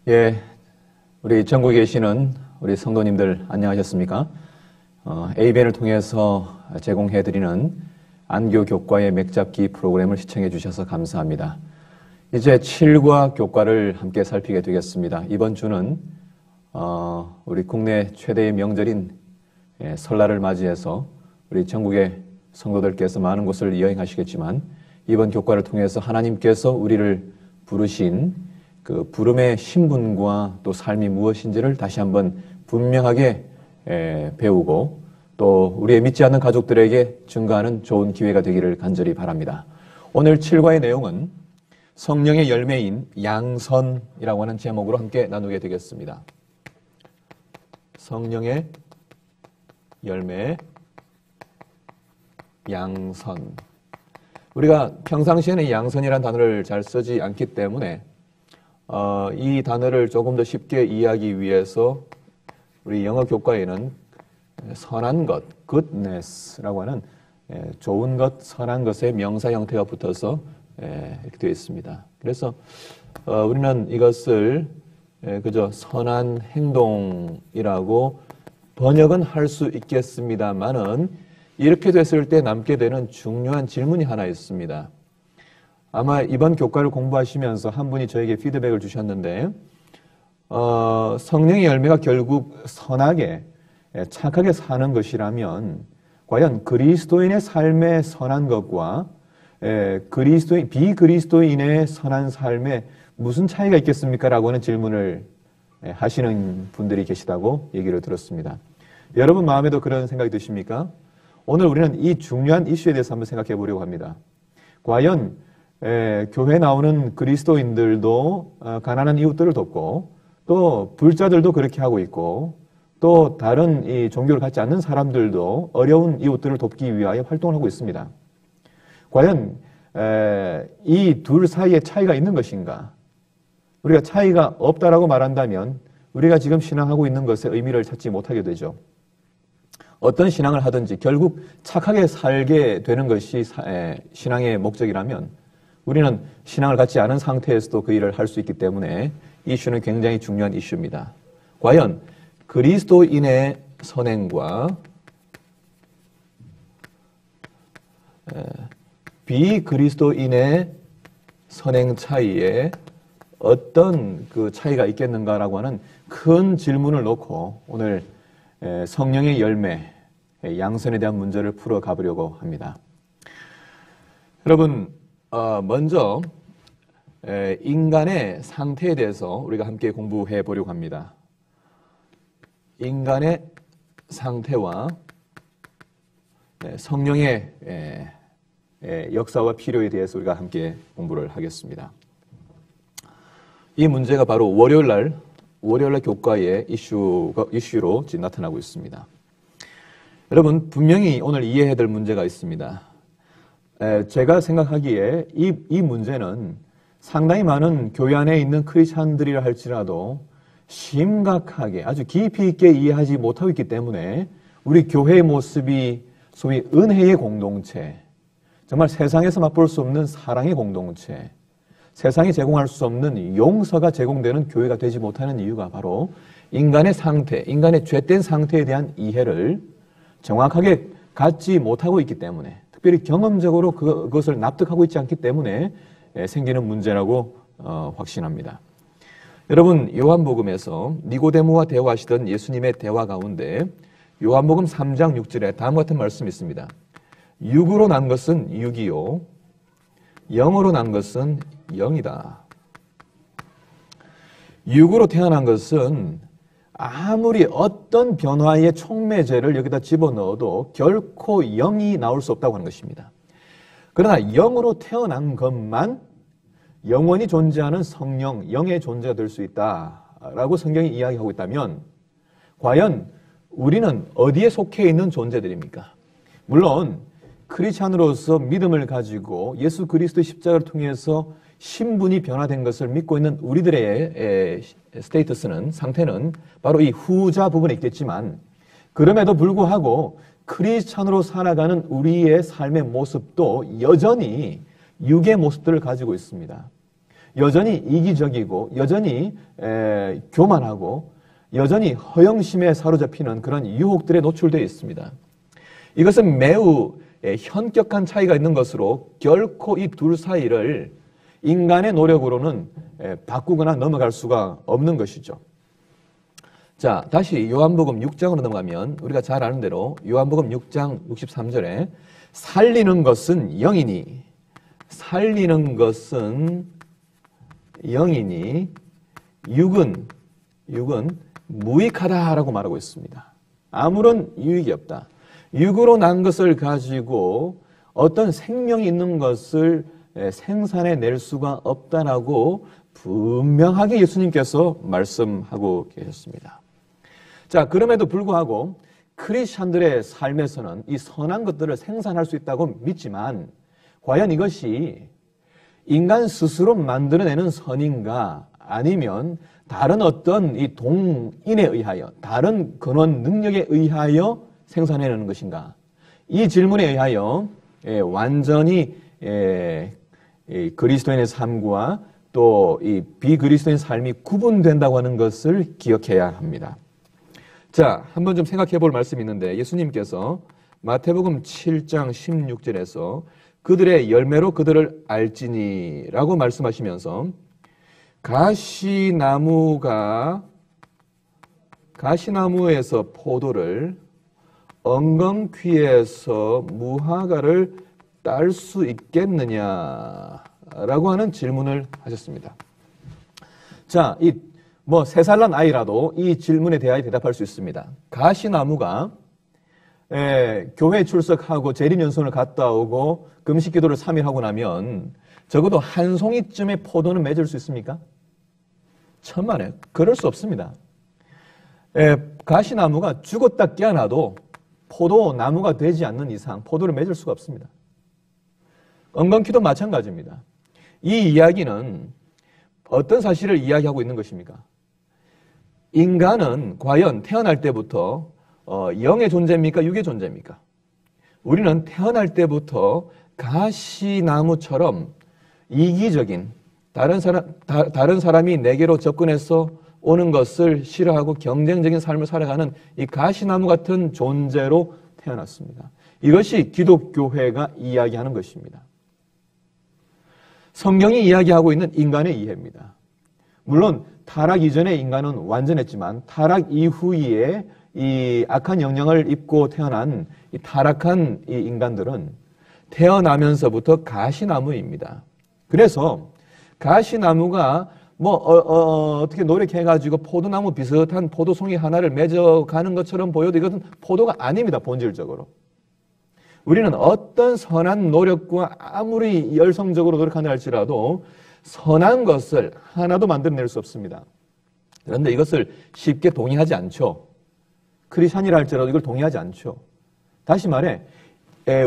예, 우리 전국에 계시는 우리 성도님들 안녕하셨습니까? ABN을 통해서 제공해드리는 안교 교과의 맥잡기 프로그램을 시청해 주셔서 감사합니다. 이제 7과 교과를 함께 살피게 되겠습니다. 이번 주는 우리 국내 최대의 명절인 설날을 맞이해서 우리 전국의 성도들께서 많은 곳을 여행하시겠지만 이번 교과를 통해서 하나님께서 우리를 부르신 그 부름의 신분과 또 삶이 무엇인지를 다시 한번 분명하게 배우고 또 우리의 믿지 않는 가족들에게 증거하는 좋은 기회가 되기를 간절히 바랍니다. 오늘 7과의 내용은 성령의 열매인 양선이라고 하는 제목으로 함께 나누게 되겠습니다. 성령의 열매, 양선. 우리가 평상시에는 양선이라는 단어를 잘 쓰지 않기 때문에 이 단어를 조금 더 쉽게 이해하기 위해서 우리 영어 교과에는 선한 것, goodness라고 하는 좋은 것, 선한 것의 명사 형태가 붙어서 이렇게 되어 있습니다. 그래서 우리는 이것을 그저 선한 행동이라고 번역은 할 수 있겠습니다만은 이렇게 됐을 때 남게 되는 중요한 질문이 하나 있습니다. 아마 이번 교과를 공부하시면서 한 분이 저에게 피드백을 주셨는데 성령의 열매가 결국 선하게 착하게 사는 것이라면 과연 그리스도인의 삶의 선한 것과 비그리스도인의 선한 삶에 무슨 차이가 있겠습니까? 라고 하는 질문을 하시는 분들이 계시다고 얘기를 들었습니다. 여러분 마음에도 그런 생각이 드십니까? 오늘 우리는 이 중요한 이슈에 대해서 한번 생각해 보려고 합니다. 과연 교회에 나오는 그리스도인들도 가난한 이웃들을 돕고 또 불자들도 그렇게 하고 있고 또 다른 이 종교를 갖지 않는 사람들도 어려운 이웃들을 돕기 위하여 활동을 하고 있습니다. 과연 이 둘 사이에 차이가 있는 것인가? 우리가 차이가 없다라고 말한다면 우리가 지금 신앙하고 있는 것에 의미를 찾지 못하게 되죠. 어떤 신앙을 하든지 결국 착하게 살게 되는 것이 신앙의 목적이라면 우리는 신앙을 갖지 않은 상태에서도 그 일을 할 수 있기 때문에 이슈는 굉장히 중요한 이슈입니다. 과연 그리스도인의 선행과 비그리스도인의 선행 차이에 어떤 그 차이가 있겠는가라고 하는 큰 질문을 놓고 오늘 성령의 열매, 양선에 대한 문제를 풀어 가보려고 합니다. 여러분, 먼저 인간의 상태에 대해서 우리가 함께 공부해 보려고 합니다. 인간의 상태와 성령의 역사와 필요에 대해서 우리가 함께 공부를 하겠습니다. 이 문제가 바로 월요일날 교과의 이슈로 지금 나타나고 있습니다. 여러분, 분명히 오늘 이해해야 될 문제가 있습니다. 제가 생각하기에 이 문제는 상당히 많은 교회 안에 있는 크리스찬들이라 할지라도 심각하게 아주 깊이 있게 이해하지 못하고 있기 때문에 우리 교회의 모습이 소위 은혜의 공동체, 정말 세상에서 맛볼 수 없는 사랑의 공동체, 세상이 제공할 수 없는 용서가 제공되는 교회가 되지 못하는 이유가 바로 인간의 상태, 인간의 죄된 상태에 대한 이해를 정확하게 갖지 못하고 있기 때문에, 특별히 경험적으로 그것을 납득하고 있지 않기 때문에 생기는 문제라고 확신합니다. 여러분, 요한복음에서 니고데모와 대화하시던 예수님의 대화 가운데 요한복음 3장 6절에 다음과 같은 말씀이 있습니다. 육으로 난 것은 육이요 영으로 난 것은 영이다. 육으로 태어난 것은 아무리 어떤 변화의 촉매제를 여기다 집어넣어도 결코 영이 나올 수 없다고 하는 것입니다. 그러나 영으로 태어난 것만 영원히 존재하는 성령, 영의 존재가 될 수 있다라고 성경이 이야기하고 있다면 과연 우리는 어디에 속해 있는 존재들입니까? 물론 크리스찬으로서 믿음을 가지고 예수 그리스도의 십자가를 통해서 신분이 변화된 것을 믿고 있는 우리들의 스테이터스는, 상태는 바로 이 후자 부분에 있겠지만 그럼에도 불구하고 크리스찬으로 살아가는 우리의 삶의 모습도 여전히 육의 모습들을 가지고 있습니다. 여전히 이기적이고 여전히 교만하고 여전히 허영심에 사로잡히는 그런 유혹들에 노출되어 있습니다. 이것은 매우 현격한 차이가 있는 것으로 결코 이 둘 사이를 인간의 노력으로는 바꾸거나 넘어갈 수가 없는 것이죠. 자, 다시 요한복음 6장으로 넘어가면 우리가 잘 아는 대로 요한복음 6장 63절에 살리는 것은 영이니 살리는 것은 영이니 육은 무익하다라고 말하고 있습니다. 아무런 유익이 없다. 육으로 난 것을 가지고 어떤 생명이 있는 것을 생산해낼 수가 없다라고 분명하게 예수님께서 말씀하고 계셨습니다. 자, 그럼에도 불구하고 크리스찬들의 삶에서는 이 선한 것들을 생산할 수 있다고 믿지만 과연 이것이 인간 스스로 만들어내는 선인가 아니면 다른 어떤 이 동인에 의하여 다른 근원 능력에 의하여 생산해내는 것인가? 이 질문에 의하여 완전히 그리스도인의 삶과 또 이 비그리스도인 삶이 구분된다고 하는 것을 기억해야 합니다. 자, 한번 좀 생각해 볼 말씀이 있는데 예수님께서 마태복음 7장 16절에서 그들의 열매로 그들을 알지니라고 말씀하시면서 가시나무에서 포도를 엉겅퀴에서 무화과를 딸 수 있겠느냐라고 하는 질문을 하셨습니다. 자, 이 3살 난 아이라도 이 질문에 대하여 대답할 수 있습니다. 가시나무가 교회에 출석하고 재림연수원을 갔다 오고 금식기도를 3일 하고 나면 적어도 한 송이쯤의 포도는 맺을 수 있습니까? 천만에 그럴 수 없습니다. 가시나무가 죽었다 깨어나도 포도나무가 되지 않는 이상 포도를 맺을 수가 없습니다. 엉겅퀴도 마찬가지입니다. 이 이야기는 어떤 사실을 이야기하고 있는 것입니까? 인간은 과연 태어날 때부터 영의 존재입니까? 육의 존재입니까? 우리는 태어날 때부터 가시나무처럼 이기적인 다른 사람이 내게로 접근해서 오는 것을 싫어하고 경쟁적인 삶을 살아가는 이 가시나무 같은 존재로 태어났습니다. 이것이 기독교회가 이야기하는 것입니다. 성경이 이야기하고 있는 인간의 이해입니다. 물론 타락 이전의 인간은 완전했지만 타락 이후에 이 악한 영향을 입고 태어난 이 타락한 이 인간들은 태어나면서부터 가시나무입니다. 그래서 가시나무가 어떻게 노력해가지고 포도나무 비슷한 포도송이 하나를 맺어가는 것처럼 보여도 이것은 포도가 아닙니다. 본질적으로. 우리는 어떤 선한 노력과 아무리 열성적으로 노력한다 할지라도 선한 것을 하나도 만들어낼 수 없습니다. 그런데 이것을 쉽게 동의하지 않죠. 크리스찬이라 할지라도 이걸 동의하지 않죠. 다시 말해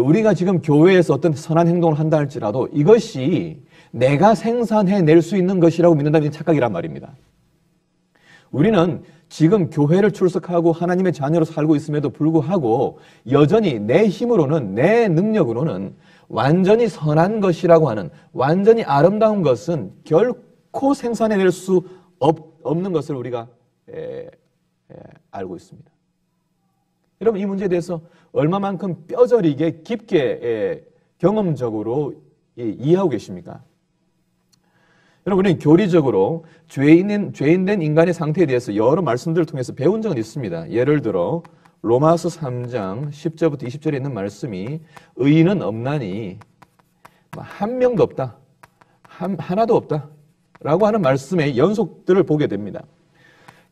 우리가 지금 교회에서 어떤 선한 행동을 한다 할지라도 이것이 내가 생산해낼 수 있는 것이라고 믿는다면 착각이란 말입니다. 우리는 지금 교회를 출석하고 하나님의 자녀로 살고 있음에도 불구하고 여전히 내 힘으로는 내 능력으로는 완전히 선한 것이라고 하는 완전히 아름다운 것은 결코 생산해낼 수 없는 것을 우리가 알고 있습니다. 여러분 이 문제에 대해서 얼마만큼 뼈저리게 깊게 경험적으로 이해하고 계십니까? 여러분 우리는 교리적으로 죄인된 인간의 상태에 대해서 여러 말씀들을 통해서 배운 적은 있습니다. 예를 들어 로마서 3장 10절부터 20절에 있는 말씀이 의인은 없나니 한 명도 없다. 하나도 없다. 라고 하는 말씀의 연속들을 보게 됩니다.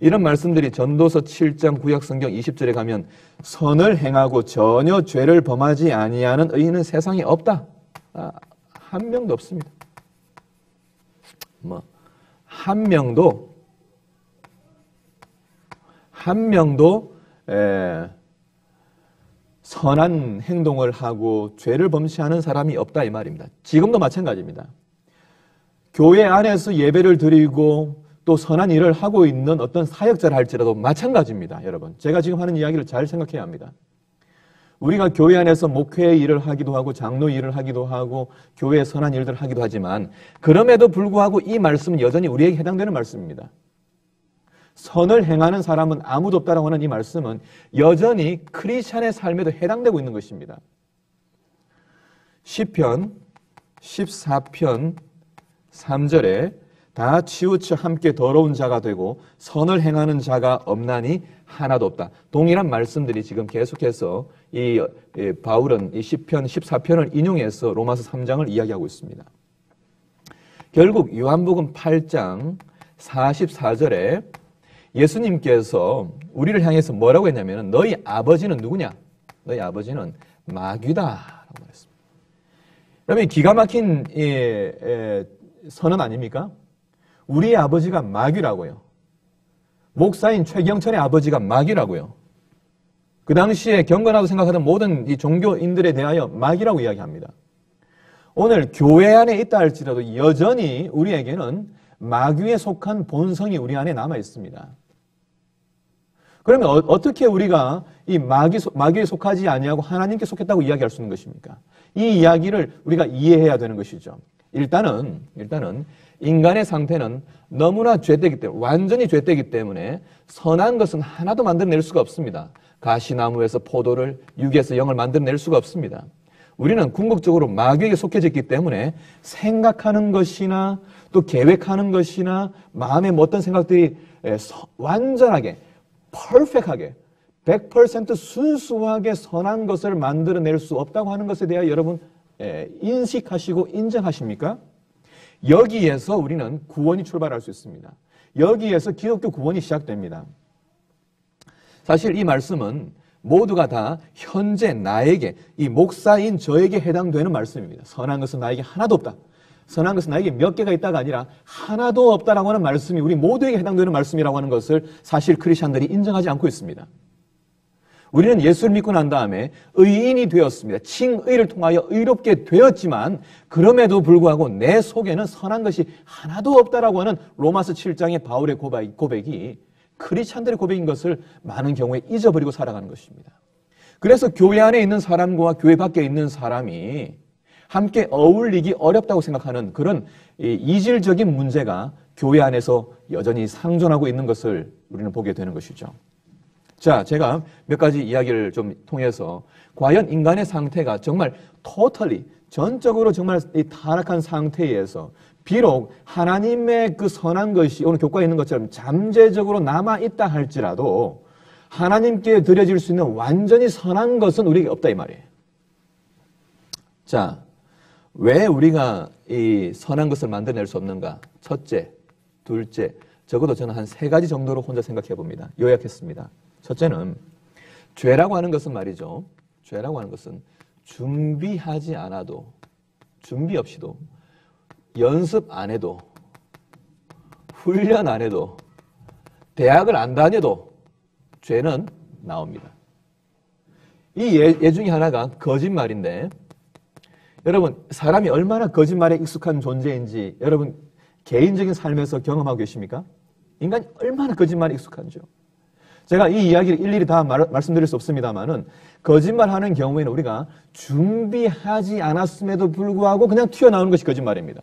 이런 말씀들이 전도서 7장 구약성경 20절에 가면 선을 행하고 전혀 죄를 범하지 아니하는 의인은 세상에 없다. 한 명도 없습니다. 한 명도 선한 행동을 하고 죄를 범시하는 사람이 없다 이 말입니다. 지금도 마찬가지입니다. 교회 안에서 예배를 드리고 또 선한 일을 하고 있는 어떤 사역자를 할지라도 마찬가지입니다. 여러분 제가 지금 하는 이야기를 잘 생각해야 합니다. 우리가 교회 안에서 목회 일을 하기도 하고 장로 일을 하기도 하고 교회의 선한 일들을 하기도 하지만 그럼에도 불구하고 이 말씀은 여전히 우리에게 해당되는 말씀입니다. 선을 행하는 사람은 아무도 없다라고 하는 이 말씀은 여전히 크리스찬의 삶에도 해당되고 있는 것입니다. 시편 14편 3절에 다 치우쳐 함께 더러운 자가 되고 선을 행하는 자가 없나니 하나도 없다. 동일한 말씀들이 지금 계속해서 이 바울은 이 시편 14편을 인용해서 로마서 3장을 이야기하고 있습니다. 결국 요한복음 8장 44절에 예수님께서 우리를 향해서 뭐라고 했냐면 너희 아버지는 누구냐? 너희 아버지는 마귀다라고 말했습니다. 여러분 기가 막힌 선언 아닙니까? 우리의 아버지가 마귀라고요. 목사인 최경천의 아버지가 마귀라고요. 그 당시에 경건하다고 생각하던 모든 이 종교인들에 대하여 마귀라고 이야기합니다. 오늘 교회 안에 있다 할지라도 여전히 우리에게는 마귀에 속한 본성이 우리 안에 남아 있습니다. 그러면 어떻게 우리가 이 마귀에 속하지 아니하고 하나님께 속했다고 이야기할 수 있는 것입니까? 이 이야기를 우리가 이해해야 되는 것이죠. 일단은 인간의 상태는 너무나 죄되기 때문에 완전히 죄되기 때문에 선한 것은 하나도 만들어낼 수가 없습니다. 가시나무에서 포도를 육에서 영을 만들어낼 수가 없습니다. 우리는 궁극적으로 마귀에게 속해졌기 때문에 생각하는 것이나 또 계획하는 것이나 마음에 어떤 생각들이 완전하게 퍼펙트하게 100% 순수하게 선한 것을 만들어낼 수 없다고 하는 것에 대하여 여러분 인식하시고 인정하십니까? 여기에서 우리는 구원이 출발할 수 있습니다. 여기에서 기독교 구원이 시작됩니다. 사실 이 말씀은 모두가 다 현재 나에게, 이 목사인 저에게 해당되는 말씀입니다. 선한 것은 나에게 하나도 없다. 선한 것은 나에게 몇 개가 있다가 아니라 하나도 없다라고 하는 말씀이 우리 모두에게 해당되는 말씀이라고 하는 것을 사실 크리스찬들이 인정하지 않고 있습니다. 우리는 예수를 믿고 난 다음에 의인이 되었습니다. 칭의를 통하여 의롭게 되었지만 그럼에도 불구하고 내 속에는 선한 것이 하나도 없다라고 하는 로마서 7장의 바울의 고백이 크리스찬들의 고백인 것을 많은 경우에 잊어버리고 살아가는 것입니다. 그래서 교회 안에 있는 사람과 교회 밖에 있는 사람이 함께 어울리기 어렵다고 생각하는 그런 이질적인 문제가 교회 안에서 여전히 상존하고 있는 것을 우리는 보게 되는 것이죠. 자, 제가 몇 가지 이야기를 좀 통해서 과연 인간의 상태가 정말 전적으로 정말 이 타락한 상태에서 비록 하나님의 그 선한 것이 오늘 교과에 있는 것처럼 잠재적으로 남아있다 할지라도 하나님께 드려질 수 있는 완전히 선한 것은 우리에게 없다 이 말이에요. 자, 왜 우리가 이 선한 것을 만들어낼 수 없는가? 첫째, 둘째, 적어도 저는 한 3가지 정도로 혼자 생각해 봅니다. 요약했습니다. 첫째는 죄라고 하는 것은 말이죠. 죄라고 하는 것은 준비하지 않아도, 준비 없이도, 연습 안 해도, 훈련 안 해도, 대학을 안 다녀도 죄는 나옵니다. 이 예 중에 하나가 거짓말인데 여러분 사람이 얼마나 거짓말에 익숙한 존재인지 여러분 개인적인 삶에서 경험하고 계십니까? 인간이 얼마나 거짓말에 익숙한지요. 제가 이 이야기를 일일이 다 말씀드릴 수 없습니다만은 거짓말하는 경우에는 우리가 준비하지 않았음에도 불구하고 그냥 튀어나오는 것이 거짓말입니다.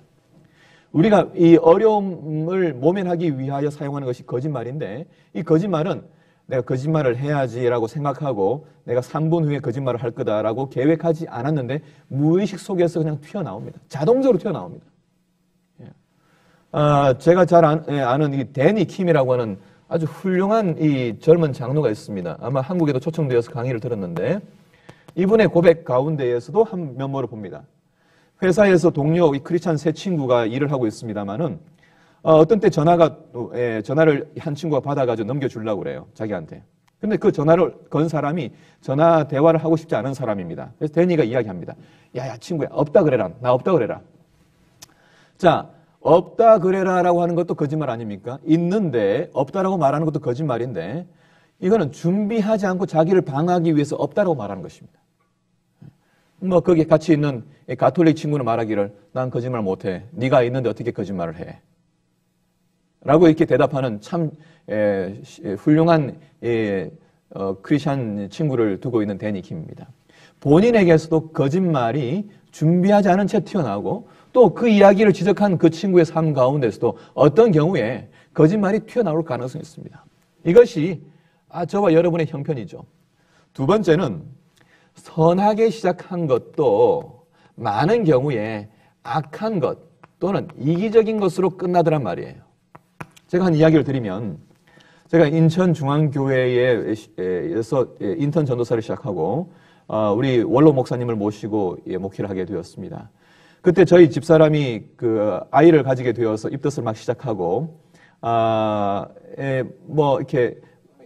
우리가 이 어려움을 모면하기 위하여 사용하는 것이 거짓말인데 이 거짓말은 내가 거짓말을 해야지라고 생각하고 내가 3분 후에 거짓말을 할 거다라고 계획하지 않았는데 무의식 속에서 그냥 튀어나옵니다. 자동적으로 튀어나옵니다. 제가 잘 아는 이 데니 킴이라고 하는 아주 훌륭한 이 젊은 장로가 있습니다. 아마 한국에도 초청되어서 강의를 들었는데 이분의 고백 가운데에서도 한 면모를 봅니다. 회사에서 동료 이 크리스찬 세 친구가 일을 하고 있습니다만은 어떤 때 전화를 한 친구가 받아가지고 넘겨주려고 그래요. 자기한테. 근데 그 전화를 건 사람이 전화 대화를 하고 싶지 않은 사람입니다. 그래서 데니가 이야기합니다. 야 친구야 없다 그래라. 나 없다 그래라. 자, 없다 그래라라고 하는 것도 거짓말 아닙니까? 있는데 없다라고 말하는 것도 거짓말인데 이거는 준비하지 않고 자기를 방어하기 위해서 없다라고 말하는 것입니다. 거기에 같이 있는 가톨릭 친구는 말하기를 난 거짓말 못해. 네가 있는데 어떻게 거짓말을 해? 라고 이렇게 대답하는 참 훌륭한 크리스찬 친구를 두고 있는 데니 킴입니다. 본인에게서도 거짓말이 준비하지 않은 채 튀어나오고 또 그 이야기를 지적한 그 친구의 삶 가운데서도 어떤 경우에 거짓말이 튀어나올 가능성이 있습니다. 이것이 저와 여러분의 형편이죠. 두 번째는 선하게 시작한 것도 많은 경우에 악한 것 또는 이기적인 것으로 끝나더란 말이에요. 제가 한 이야기를 드리면 제가 인천중앙교회에서 인턴 전도사를 시작하고 우리 원로 목사님을 모시고 목회를 하게 되었습니다. 그때 저희 집사람이 그 아이를 가지게 되어서 입덧을 막 시작하고 뭐 이렇게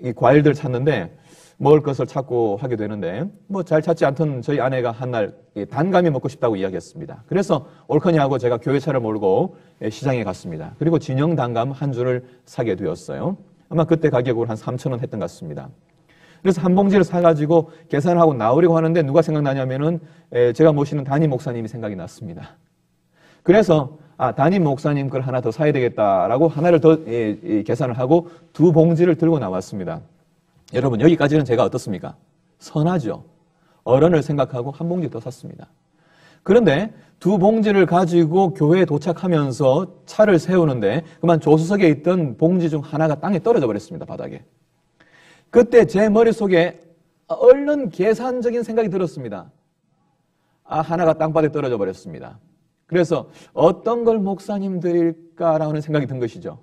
이 과일들 찾는데 먹을 것을 찾고 하게 되는데 뭐 잘 찾지 않던 저희 아내가 한날 단감이 먹고 싶다고 이야기했습니다. 그래서 옳거니 하고 제가 교회차를 몰고 시장에 갔습니다. 그리고 진영 단감 한 줄을 사게 되었어요. 아마 그때 가격으로 한 3,000원 했던 것 같습니다. 그래서 한 봉지를 사가지고 계산을 하고 나오려고 하는데 누가 생각나냐면은 제가 모시는 담임 목사님이 생각이 났습니다. 그래서 담임 목사님 걸 하나 더 사야 되겠다라고 하나를 더 계산을 하고 두 봉지를 들고 나왔습니다. 여러분 여기까지는 제가 어떻습니까? 선하죠. 어른을 생각하고 한 봉지 더 샀습니다. 그런데 두 봉지를 가지고 교회에 도착하면서 차를 세우는데 그만 조수석에 있던 봉지 중 하나가 땅에 떨어져 버렸습니다. 바닥에. 그때 제 머릿속에 얼른 계산적인 생각이 들었습니다. 하나가 땅바닥에 떨어져 버렸습니다. 그래서 어떤 걸 목사님 드릴까라는 생각이 든 것이죠.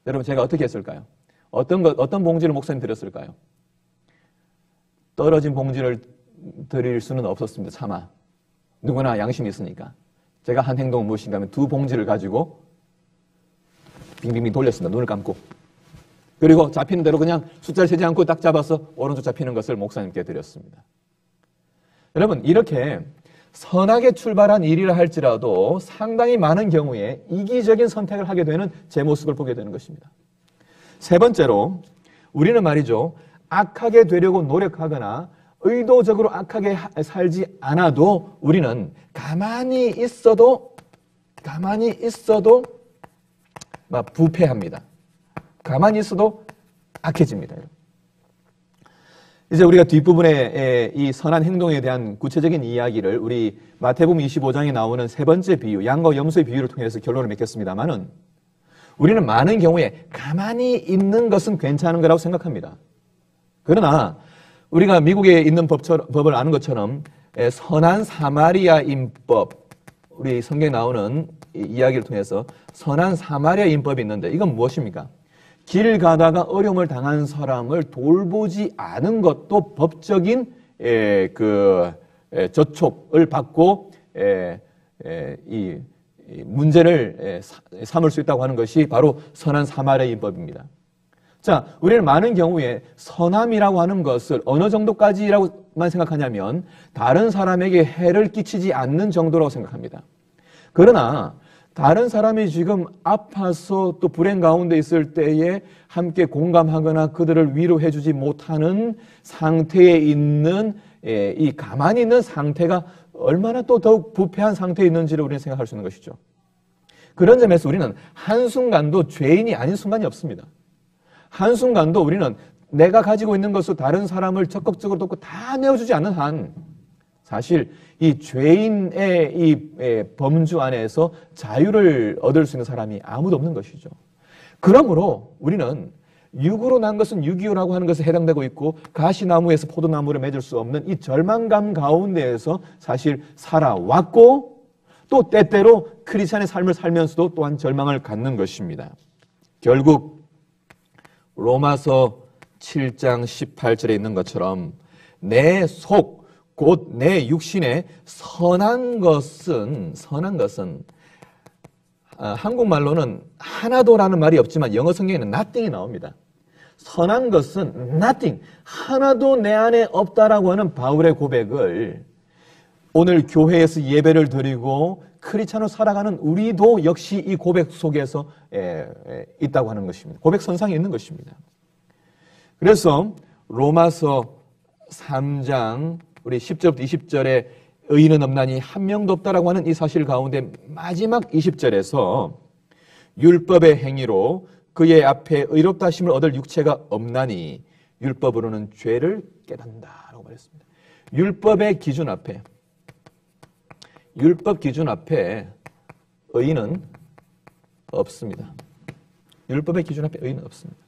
여러분 제가 어떻게 했을까요? 어떤 봉지를 목사님 드렸을까요? 떨어진 봉지를 드릴 수는 없었습니다. 차마. 누구나 양심이 있으니까. 제가 한 행동은 무엇인가 하면 두 봉지를 가지고 빙빙빙 돌렸습니다. 눈을 감고. 그리고 잡히는 대로 그냥 숫자를 세지 않고 딱 잡아서 오른쪽 잡히는 것을 목사님께 드렸습니다. 여러분 이렇게 선하게 출발한 일이라 할지라도 상당히 많은 경우에 이기적인 선택을 하게 되는 제 모습을 보게 되는 것입니다. 세 번째로 우리는 말이죠. 악하게 되려고 노력하거나 의도적으로 악하게 살지 않아도 우리는 가만히 있어도 막 부패합니다. 가만히 있어도 악해집니다. 이제 우리가 뒷부분에 이 선한 행동에 대한 구체적인 이야기를 우리 마태복음 25장에 나오는 세 번째 비유, 양과 염소의 비유를 통해서 결론을 맺겠습니다만은 우리는 많은 경우에 가만히 있는 것은 괜찮은 거라고 생각합니다. 그러나 우리가 미국에 있는 법을 아는 것처럼 선한 사마리아 인법, 우리 성경에 나오는 이야기를 통해서 선한 사마리아 인법이 있는데 이건 무엇입니까? 길 가다가 어려움을 당한 사람을 돌보지 않은 것도 법적인 저촉을 받고 이 문제를 삼을 수 있다고 하는 것이 바로 선한 사마리아 인법입니다. 자, 우리는 많은 경우에 선함이라고 하는 것을 어느 정도까지라고만 생각하냐면 다른 사람에게 해를 끼치지 않는 정도라고 생각합니다. 그러나 다른 사람이 지금 아파서 또 불행 가운데 있을 때에 함께 공감하거나 그들을 위로해 주지 못하는 상태에 있는 이 가만히 있는 상태가 얼마나 또 더욱 부패한 상태에 있는지를 우리는 생각할 수 있는 것이죠. 그런 점에서 우리는 한순간도 죄인이 아닌 순간이 없습니다. 한순간도 우리는 내가 가지고 있는 것을 다른 사람을 적극적으로 돕고 다 내어주지 않는 한 사실 이 죄인의 이 범주 안에서 자유를 얻을 수 있는 사람이 아무도 없는 것이죠. 그러므로 우리는 육으로 난 것은 육이요라고 하는 것에 해당되고 있고 가시나무에서 포도나무를 맺을 수 없는 이 절망감 가운데에서 사실 살아왔고 또 때때로 크리스찬의 삶을 살면서도 또한 절망을 갖는 것입니다. 결국 로마서 7장 18절에 있는 것처럼 내 속 곧 내 육신에 선한 것은 한국말로는 하나도라는 말이 없지만 영어 성경에는 nothing이 나옵니다. 선한 것은 nothing, 하나도 내 안에 없다라고 하는 바울의 고백을 오늘 교회에서 예배를 드리고 크리스찬으로 살아가는 우리도 역시 이 고백 속에서 있다고 하는 것입니다. 고백 선상에 있는 것입니다. 그래서 로마서 3장 우리 10절부터 20절에 의인은 없나니 한 명도 없다라고 하는 이 사실 가운데 마지막 20절에서 율법의 행위로 그의 앞에 의롭다 하심을 얻을 육체가 없나니 율법으로는 죄를 깨닫는다라고 말했습니다. 율법의 기준 앞에, 율법 기준 앞에 의인은 없습니다. 율법의 기준 앞에 의인은 없습니다.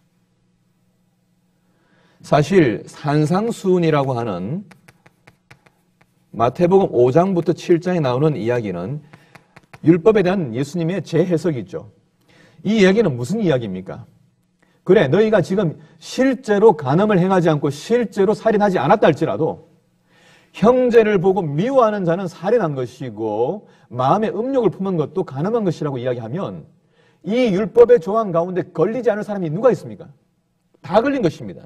사실 산상수훈이라고 하는 마태복음 5장부터 7장에 나오는 이야기는 율법에 대한 예수님의 재해석이죠. 이 이야기는 무슨 이야기입니까? 그래, 너희가 지금 실제로 간음을 행하지 않고 실제로 살인하지 않았다 할지라도 형제를 보고 미워하는 자는 살인한 것이고 마음에 음욕을 품은 것도 간음한 것이라고 이야기하면 이 율법의 조항 가운데 걸리지 않을 사람이 누가 있습니까? 다 걸린 것입니다.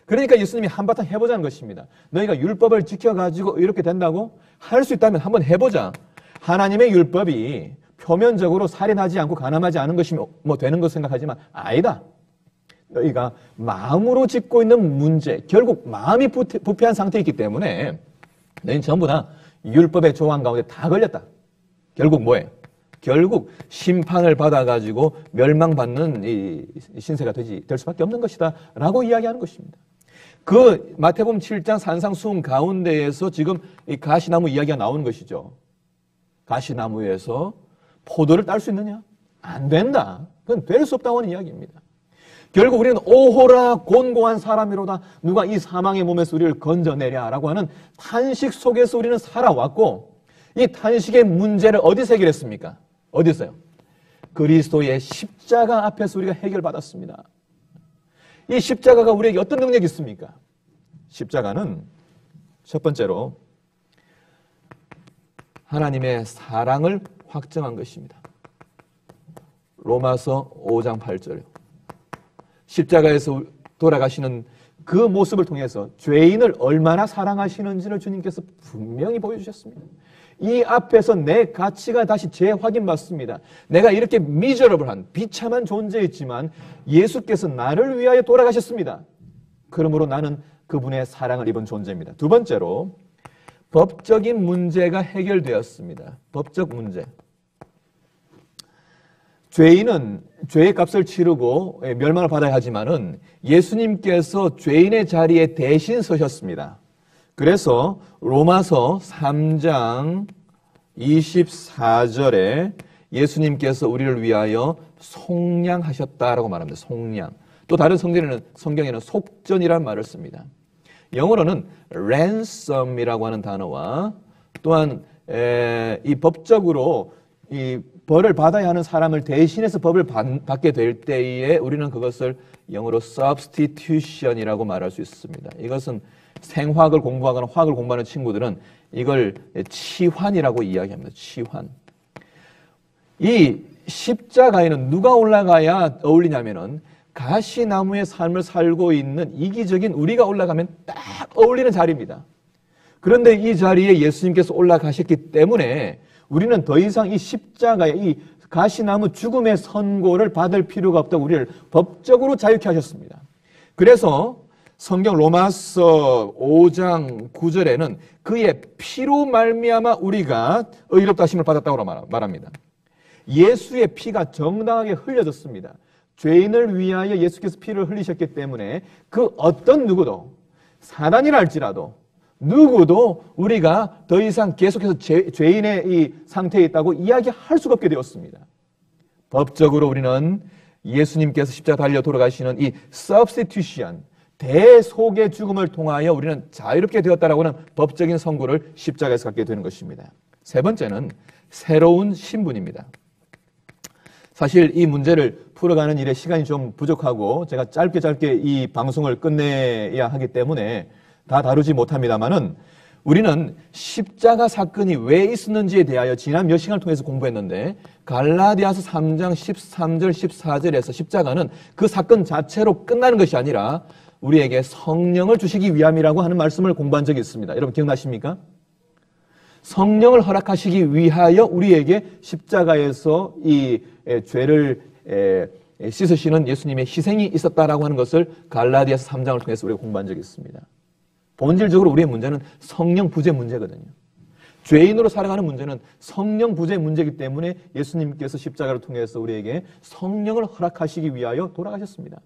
그러니까 예수님이 한바탕 해보자는 것입니다. 너희가 율법을 지켜가지고 이렇게 된다고? 할 수 있다면 한번 해보자. 하나님의 율법이 표면적으로 살인하지 않고 간음하지 않은 것이 뭐 되는 것 생각하지만 아니다. 너희가 마음으로 짓고 있는 문제, 결국 마음이 부패한 상태에 있기 때문에 너희는 전부 다 율법의 조항 가운데 다 걸렸다. 결국 뭐예요? 결국 심판을 받아가지고 멸망받는 이 신세가 될 수밖에 없는 것이다 라고 이야기하는 것입니다. 그 마태복음 7장 산상수훈 가운데에서 지금 이 가시나무 이야기가 나오는 것이죠. 가시나무에서 포도를 딸 수 있느냐? 안 된다. 그건 될 수 없다고 하는 이야기입니다. 결국 우리는 오호라 곤고한 사람이로다. 누가 이 사망의 몸에서 우리를 건져내랴라고 하는 탄식 속에서 우리는 살아왔고 이 탄식의 문제를 어디서 해결했습니까? 어디서요? 그리스도의 십자가 앞에서 우리가 해결받았습니다. 이 십자가가 우리에게 어떤 능력이 있습니까? 십자가는 첫 번째로 하나님의 사랑을 확정한 것입니다. 로마서 5장 8절. 십자가에서 돌아가시는 그 모습을 통해서 죄인을 얼마나 사랑하시는지를 주님께서 분명히 보여주셨습니다. 이 앞에서 내 가치가 다시 재확인받습니다. 내가 이렇게 미저러블한 비참한 존재였지만 예수께서 나를 위하여 돌아가셨습니다. 그러므로 나는 그분의 사랑을 입은 존재입니다. 두 번째로 법적인 문제가 해결되었습니다. 법적 문제. 죄인은 죄의 값을 치르고 멸망을 받아야 하지만은 예수님께서 죄인의 자리에 대신 서셨습니다. 그래서 로마서 3장 24절에 예수님께서 우리를 위하여 속량하셨다라고 말합니다. 속량. 또 다른 성경에는 속전이라는 말을 씁니다. 영어로는 ransom이라고 하는 단어와 또한 이 법적으로 이 벌을 받아야 하는 사람을 대신해서 법을 받게 될 때에 우리는 그것을 영어로 substitution이라고 말할 수 있습니다. 이것은 생화학을 공부하거나 화학을 공부하는 친구들은 이걸 치환이라고 이야기합니다. 치환. 이 십자가에는 누가 올라가야 어울리냐면은 가시나무의 삶을 살고 있는 이기적인 우리가 올라가면 딱 어울리는 자리입니다. 그런데 이 자리에 예수님께서 올라가셨기 때문에 우리는 더 이상 이 십자가의 이 가시나무 죽음의 선고를 받을 필요가 없다고 우리를 법적으로 자유케 하셨습니다. 그래서 성경 로마서 5장 9절에는 그의 피로 말미암아 우리가 의롭다 하심을 받았다고 말합니다. 예수의 피가 정당하게 흘려졌습니다. 죄인을 위하여 예수께서 피를 흘리셨기 때문에 그 어떤 누구도 사단이라 할지라도 누구도 우리가 더 이상 계속해서 죄인의 이 상태에 있다고 이야기할 수가 없게 되었습니다. 법적으로 우리는 예수님께서 십자가 달려 돌아가시는 이 substitution, 대속의 죽음을 통하여 우리는 자유롭게 되었다라고 하는 법적인 선고를 십자가에서 갖게 되는 것입니다. 세 번째는 새로운 신분입니다. 사실 이 문제를 풀어가는 일에 시간이 좀 부족하고 제가 짧게 이 방송을 끝내야 하기 때문에 다 다루지 못합니다만은 우리는 십자가 사건이 왜 있었는지에 대하여 지난 몇 시간을 통해서 공부했는데 갈라디아서 3장 13절 14절에서 십자가는 그 사건 자체로 끝나는 것이 아니라 우리에게 성령을 주시기 위함이라고 하는 말씀을 공부한 적이 있습니다. 여러분 기억나십니까? 성령을 허락하시기 위하여 우리에게 십자가에서 이 죄를 씻으시는 예수님의 희생이 있었다라고 하는 것을 갈라디아서 3장을 통해서 우리가 공부한 적이 있습니다. 본질적으로 우리의 문제는 성령 부재 문제거든요. 죄인으로 살아가는 문제는 성령 부재 문제이기 때문에 예수님께서 십자가를 통해서 우리에게 성령을 허락하시기 위하여 돌아가셨습니다.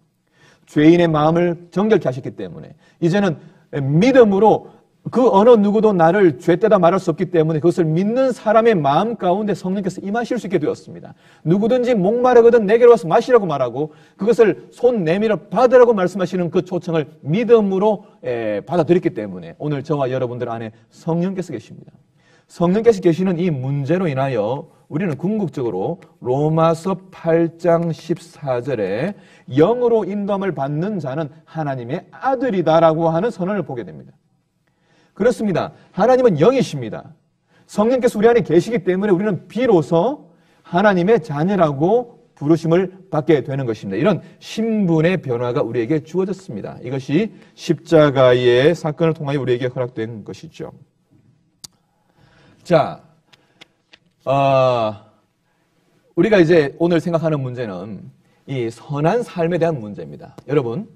죄인의 마음을 정결케 하셨기 때문에 이제는 믿음으로 그 어느 누구도 나를 죄되다 말할 수 없기 때문에 그것을 믿는 사람의 마음 가운데 성령께서 임하실 수 있게 되었습니다. 누구든지 목마르거든 내게로 와서 마시라고 말하고 그것을 손 내밀어 받으라고 말씀하시는 그 초청을 믿음으로 받아들였기 때문에 오늘 저와 여러분들 안에 성령께서 계십니다. 성령께서 계시는 이 문제로 인하여 우리는 궁극적으로 로마서 8장 14절에 영으로 인도함을 받는 자는 하나님의 아들이다라고 하는 선언을 보게 됩니다. 그렇습니다. 하나님은 영이십니다. 성령께서 우리 안에 계시기 때문에 우리는 비로소 하나님의 자녀라고 부르심을 받게 되는 것입니다. 이런 신분의 변화가 우리에게 주어졌습니다. 이것이 십자가의 사건을 통하여 우리에게 허락된 것이죠. 자, 우리가 이제 오늘 생각하는 문제는 이 선한 삶에 대한 문제입니다. 여러분,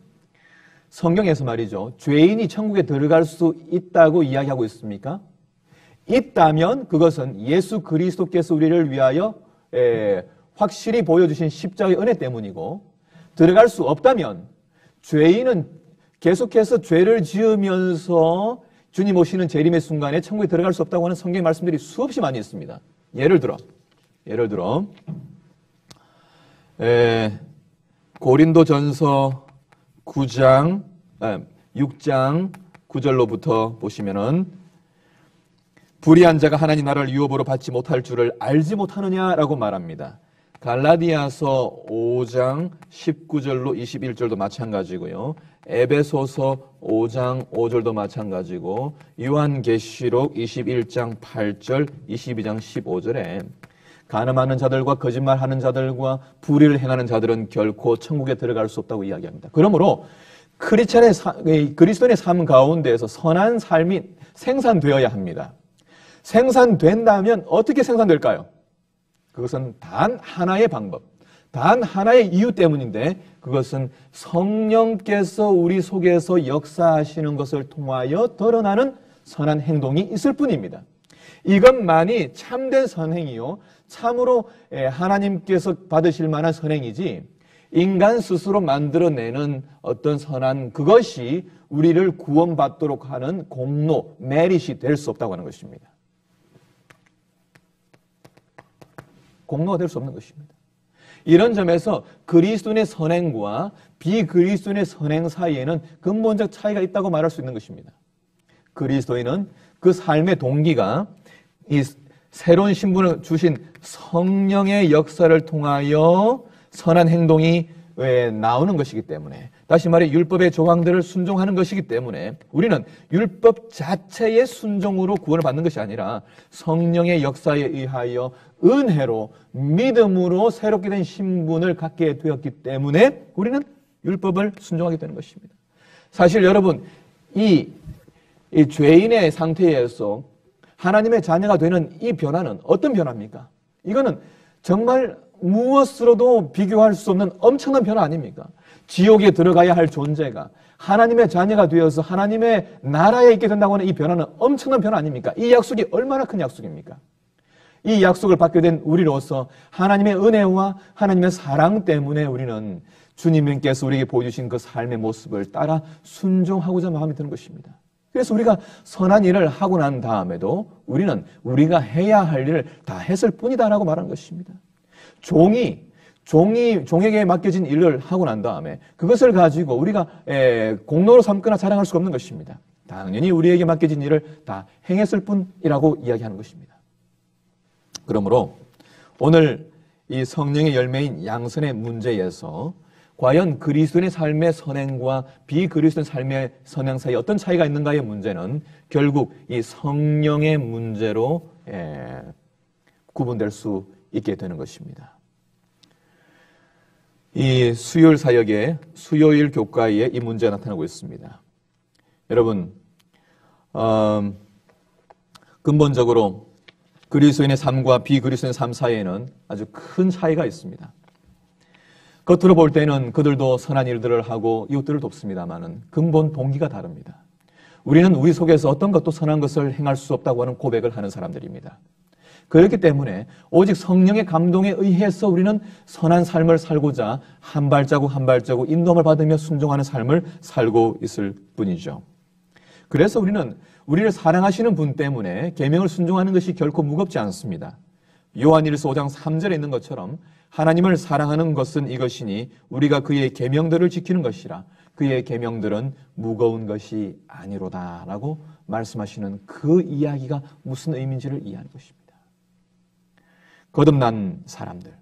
성경에서 말이죠. 죄인이 천국에 들어갈 수 있다고 이야기하고 있습니까? 있다면 그것은 예수 그리스도께서 우리를 위하여 확실히 보여주신 십자가의 은혜 때문이고, 들어갈 수 없다면 죄인은 계속해서 죄를 지으면서 주님 오시는 재림의 순간에 천국에 들어갈 수 없다고 하는 성경의 말씀들이 수없이 많이 있습니다. 예를 들어 고린도전서 6장 9절로부터 보시면은 불의한 자가 하나님 나라를 유업으로 받지 못할 줄을 알지 못하느냐라고 말합니다. 갈라디아서 5장 19절로 21절도 마찬가지고요. 에베소서 5장 5절도 마찬가지고 요한계시록 21장 8절 22장 15절에 간음하는 자들과 거짓말하는 자들과 불의를 행하는 자들은 결코 천국에 들어갈 수 없다고 이야기합니다. 그러므로 그리스도인의 삶 가운데에서 선한 삶이 생산되어야 합니다. 생산된다면 어떻게 생산될까요? 그것은 단 하나의 방법, 단 하나의 이유 때문인데 그것은 성령께서 우리 속에서 역사하시는 것을 통하여 드러나는 선한 행동이 있을 뿐입니다. 이것만이 참된 선행이요, 참으로 하나님께서 받으실 만한 선행이지 인간 스스로 만들어내는 어떤 선한 그것이 우리를 구원받도록 하는 공로, 메릿이 될 수 없다고 하는 것입니다. 공로가 될 수 없는 것입니다. 이런 점에서 그리스도인의 선행과 비그리스도인의 선행 사이에는 근본적 차이가 있다고 말할 수 있는 것입니다. 그리스도인은 그 삶의 동기가 이 새로운 신분을 주신 성령의 역사를 통하여 선한 행동이 나오는 것이기 때문에, 다시 말해 율법의 조항들을 순종하는 것이기 때문에 우리는 율법 자체의 순종으로 구원을 받는 것이 아니라 성령의 역사에 의하여 은혜로 믿음으로 새롭게 된 신분을 갖게 되었기 때문에 우리는 율법을 순종하게 되는 것입니다. 사실 여러분, 이 죄인의 상태에서 하나님의 자녀가 되는 이 변화는 어떤 변화입니까? 이거는 정말 무엇으로도 비교할 수 없는 엄청난 변화 아닙니까? 지옥에 들어가야 할 존재가 하나님의 자녀가 되어서 하나님의 나라에 있게 된다고 하는 이 변화는 엄청난 변화 아닙니까? 이 약속이 얼마나 큰 약속입니까? 이 약속을 받게 된 우리로서 하나님의 은혜와 하나님의 사랑 때문에 우리는 주님께서 우리에게 보여주신 그 삶의 모습을 따라 순종하고자 마음이 드는 것입니다. 그래서 우리가 선한 일을 하고 난 다음에도 우리는 우리가 해야 할 일을 다 했을 뿐이다라고 말하는 것입니다. 종에게 맡겨진 일을 하고 난 다음에 그것을 가지고 우리가 공로로 삼거나 자랑할 수가 없는 것입니다. 당연히 우리에게 맡겨진 일을 다 행했을 뿐이라고 이야기하는 것입니다. 그러므로 오늘 이 성령의 열매인 양선의 문제에서 과연 그리스도인의 삶의 선행과 비그리스도인 삶의 선행 사이에 어떤 차이가 있는가의 문제는 결국 이 성령의 문제로 구분될 수 있게 되는 것입니다. 이 수요일 사역의 수요일 교과에 이 문제가 나타나고 있습니다. 여러분, 근본적으로 그리스도인의 삶과 비그리스도인의 삶 사이에는 아주 큰 차이가 있습니다. 겉으로 볼 때는 그들도 선한 일들을 하고 이웃들을 돕습니다만은 근본 동기가 다릅니다. 우리는 우리 속에서 어떤 것도 선한 것을 행할 수 없다고 하는 고백을 하는 사람들입니다. 그렇기 때문에 오직 성령의 감동에 의해서 우리는 선한 삶을 살고자 한 발자국 한 발자국 인도함을 받으며 순종하는 삶을 살고 있을 뿐이죠. 그래서 우리는 우리를 사랑하시는 분 때문에 계명을 순종하는 것이 결코 무겁지 않습니다. 요한일서 5장 3절에 있는 것처럼 하나님을 사랑하는 것은 이것이니 우리가 그의 계명들을 지키는 것이라. 그의 계명들은 무거운 것이 아니로다라고 말씀하시는 그 이야기가 무슨 의미인지를 이해하는 것입니다. 거듭난 사람들.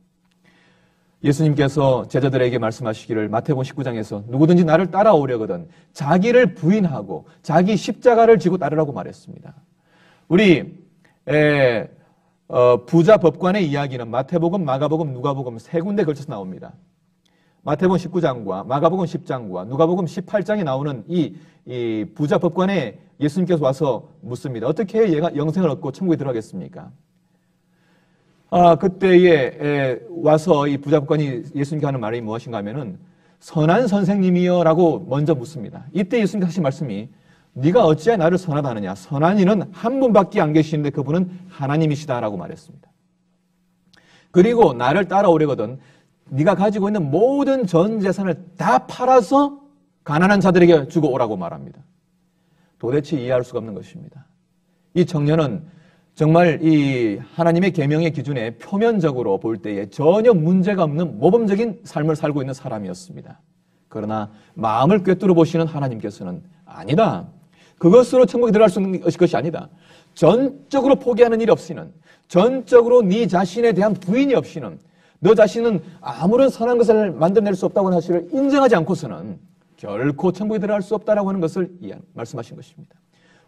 예수님께서 제자들에게 말씀하시기를 마태복음 19장에서 누구든지 나를 따라오려거든 자기를 부인하고 자기 십자가를 지고 따르라고 말했습니다. 우리 부자 법관의 이야기는 마태복음, 마가복음, 누가복음 세 군데 걸쳐서 나옵니다. 마태복음 19장과 마가복음 10장과 누가복음 18장에 나오는 이 부자 법관에 예수님께서 와서 묻습니다. 어떻게 얘가 영생을 얻고 천국에 들어가겠습니까? 그때에 와서 이 부자 법관이 예수님께 하는 말이 무엇인가 하면은 선한 선생님이여 라고 먼저 묻습니다. 이때 예수님께서 하신 말씀이 네가 어찌하여 나를 선하다 하느냐. 선한 이는 한 분밖에 안 계시는데 그분은 하나님이시다라고 말했습니다. 그리고 나를 따라오려거든 네가 가지고 있는 모든 전 재산을 다 팔아서 가난한 자들에게 주고 오라고 말합니다. 도대체 이해할 수가 없는 것입니다. 이 청년은 정말 이 하나님의 계명의 기준에 표면적으로 볼 때에 전혀 문제가 없는 모범적인 삶을 살고 있는 사람이었습니다. 그러나 마음을 꿰뚫어 보시는 하나님께서는 아니다. 그것으로 천국에 들어갈 수 있는 것이 아니다. 전적으로 포기하는 일이 없이는, 전적으로 네 자신에 대한 부인이 없이는, 너 자신은 아무런 선한 것을 만들어낼 수 없다고 하는 사실을 인정하지 않고서는 결코 천국에 들어갈 수 없다라고 하는 것을 말씀하신 것입니다.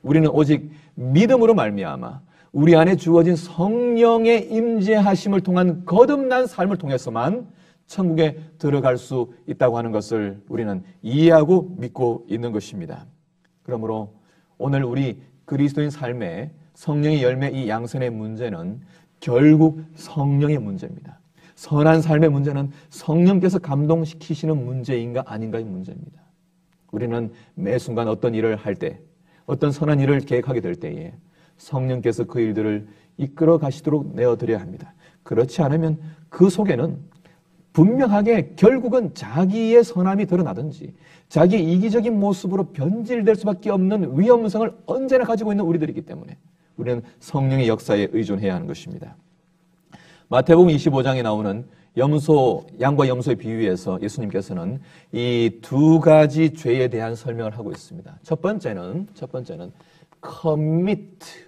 우리는 오직 믿음으로 말미암아 우리 안에 주어진 성령의 임재하심을 통한 거듭난 삶을 통해서만 천국에 들어갈 수 있다고 하는 것을 우리는 이해하고 믿고 있는 것입니다. 그러므로 오늘 우리 그리스도인 삶의 성령의 열매 이 양선의 문제는 결국 성령의 문제입니다. 선한 삶의 문제는 성령께서 감동시키시는 문제인가 아닌가의 문제입니다. 우리는 매 순간 어떤 일을 할 때, 어떤 선한 일을 계획하게 될 때에 성령께서 그 일들을 이끌어 가시도록 내어드려야 합니다. 그렇지 않으면 그 속에는 분명하게 결국은 자기의 선함이 드러나든지 자기의 이기적인 모습으로 변질될 수밖에 없는 위험성을 언제나 가지고 있는 우리들이기 때문에 우리는 성령의 역사에 의존해야 하는 것입니다. 마태복음 25장에 나오는 양과 염소의 비유에서 예수님께서는 이 두 가지 죄에 대한 설명을 하고 있습니다. 첫 번째는 commit,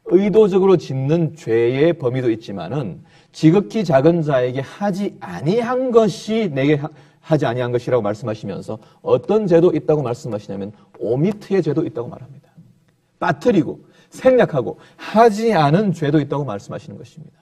의도적으로 짓는 죄의 범위도 있지만은 지극히 작은 자에게 하지 아니한 것이 내게 하지 아니한 것이라고 말씀하시면서 어떤 죄도 있다고 말씀하시냐면 오미트의 죄도 있다고 말합니다. 빠뜨리고 생략하고 하지 않은 죄도 있다고 말씀하시는 것입니다.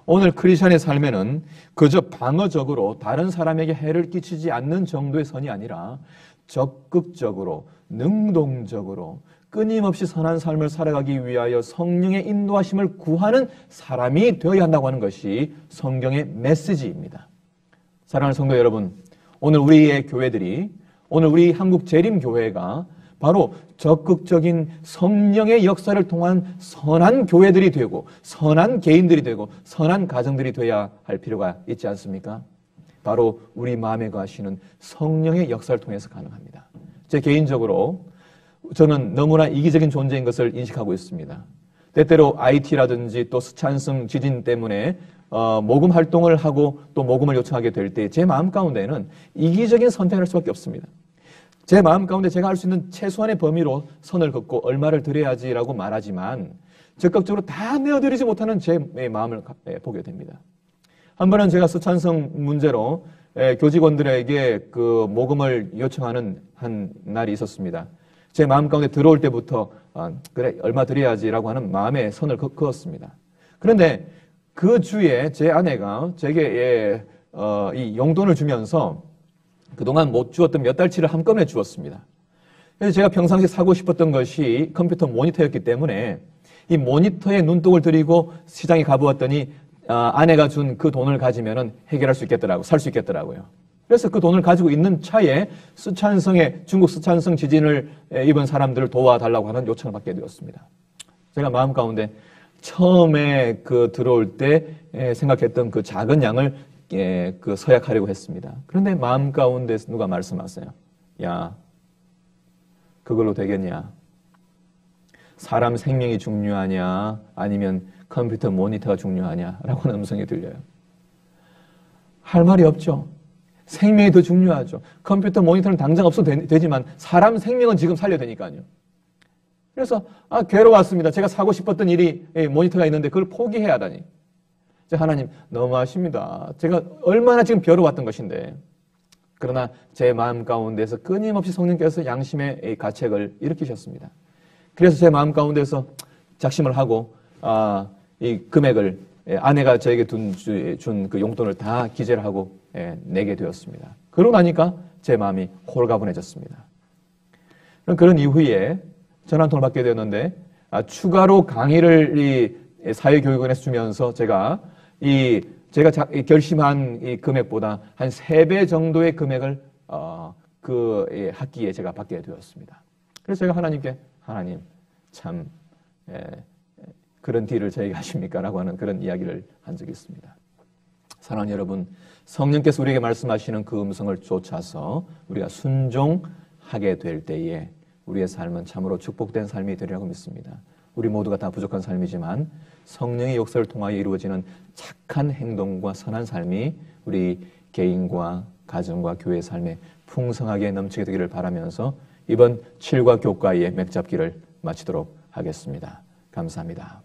오늘 크리스천의 삶에는 그저 방어적으로 다른 사람에게 해를 끼치지 않는 정도의 선이 아니라 적극적으로 능동적으로 끊임없이 선한 삶을 살아가기 위하여 성령의 인도하심을 구하는 사람이 되어야 한다고 하는 것이 성경의 메시지입니다. 사랑하는 성도 여러분, 오늘 우리의 교회들이, 오늘 우리 한국 재림교회가 바로 적극적인 성령의 역사를 통한 선한 교회들이 되고 선한 개인들이 되고 선한 가정들이 되어야 할 필요가 있지 않습니까? 바로 우리 마음에 거하시는 성령의 역사를 통해서 가능합니다. 제 개인적으로 저는 너무나 이기적인 존재인 것을 인식하고 있습니다. 때때로 IT라든지 또 스촨성 지진 때문에 모금 활동을 하고 또 모금을 요청하게 될 때 제 마음 가운데는 이기적인 선택을 할 수밖에 없습니다. 제 마음 가운데 제가 할 수 있는 최소한의 범위로 선을 긋고 얼마를 드려야지라고 말하지만 적극적으로 다 내어드리지 못하는 제 마음을 보게 됩니다. 한 번은 제가 스촨성 문제로 교직원들에게 그 모금을 요청하는 한 날이 있었습니다. 제 마음 가운데 들어올 때부터 그래 얼마 드려야지라고 하는 마음에 선을 그었습니다. 그런데 그 주에 제 아내가 제게 이 용돈을 주면서 그동안 못 주었던 몇 달치를 한꺼번에 주었습니다. 그래서 제가 평상시 사고 싶었던 것이 컴퓨터 모니터였기 때문에 이 모니터에 눈독을 들이고 시장에 가보았더니 아내가 준 그 돈을 가지면은 해결할 수 있겠더라고, 살 수 있겠더라고요. 그래서 그 돈을 가지고 있는 차에 중국 스촨성 지진을 입은 사람들을 도와달라고 하는 요청을 받게 되었습니다. 제가 마음 가운데 처음에 그 들어올 때 생각했던 그 작은 양을 그 서약하려고 했습니다. 그런데 마음 가운데 누가 말씀하세요. 야, 그걸로 되겠냐? 사람 생명이 중요하냐 아니면 컴퓨터 모니터가 중요하냐라고 하는 음성이 들려요. 할 말이 없죠. 생명이 더 중요하죠. 컴퓨터 모니터는 당장 없어도 되지만 사람 생명은 지금 살려야 되니까요. 그래서 괴로웠습니다. 제가 사고 싶었던 일이 모니터가 있는데 그걸 포기해야 하다니. 하나님 너무하십니다. 제가 얼마나 지금 벼러왔던 것인데. 그러나 제 마음 가운데서 끊임없이 성령께서 양심의 가책을 일으키셨습니다. 그래서 제 마음 가운데서 작심을 하고 이 금액을 아내가 저에게 준 그 용돈을 다 기재를 하고 내게 되었습니다. 그러고 나니까 제 마음이 홀가분해졌습니다. 그런 이후에 전화 한 통을 받게 되었는데 추가로 강의를 이 사회교육원에서 주면서 제가 결심한 이 금액보다 한 3배 정도의 금액을 그 학기에 제가 받게 되었습니다. 그래서 제가 하나님께 하나님 참 그런 딜을 저에게 하십니까? 라고 하는 그런 이야기를 한 적이 있습니다. 사랑하는 여러분, 성령께서 우리에게 말씀하시는 그 음성을 쫓아서 우리가 순종하게 될 때에 우리의 삶은 참으로 축복된 삶이 되리라고 믿습니다. 우리 모두가 다 부족한 삶이지만 성령의 역사를 통하여 이루어지는 착한 행동과 선한 삶이 우리 개인과 가정과 교회의 삶에 풍성하게 넘치게 되기를 바라면서 이번 7과 교과의 맥잡기를 마치도록 하겠습니다. 감사합니다.